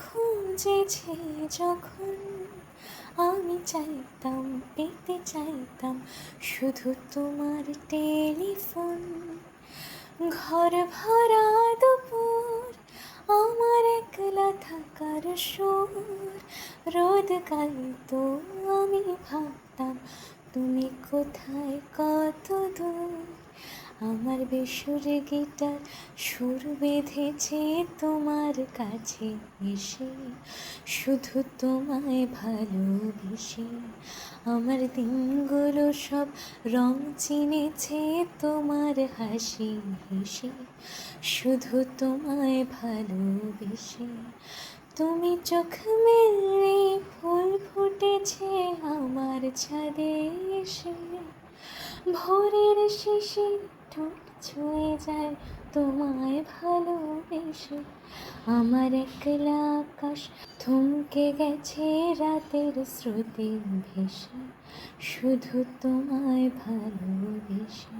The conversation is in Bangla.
খুঁজেছে যখন আমি চাইতাম, পেতে চাইতাম শুধু তোমার টেলিফোন। ঘর ভরা দুপুর, আমার একলা থাকার সুর, রোদ গাইতো আমি ভাবতাম তুমি কোথায়, কত দূর। আমার বেসুর গিটার সুর বেঁধেছে তোমার কাছে এসে, শুধু তোমায় ভালোবেসে। আমার দিনগুলো সব রং চিনেছে তোমার হাসি হেসে, শুধু তোমায় ভালোবেসে। তুমি চোখ মেললে ফুল ফুটেছে আমার ছাদে এসে, ভোরের শিশির ঠোঁট ছুঁয়ে যায় তোমায় ভালোবেসে। আমার একলা আকাশ থমকে গেছে রাতের স্রোতে ভেসে, শুধু তোমায় ভালোবেসে।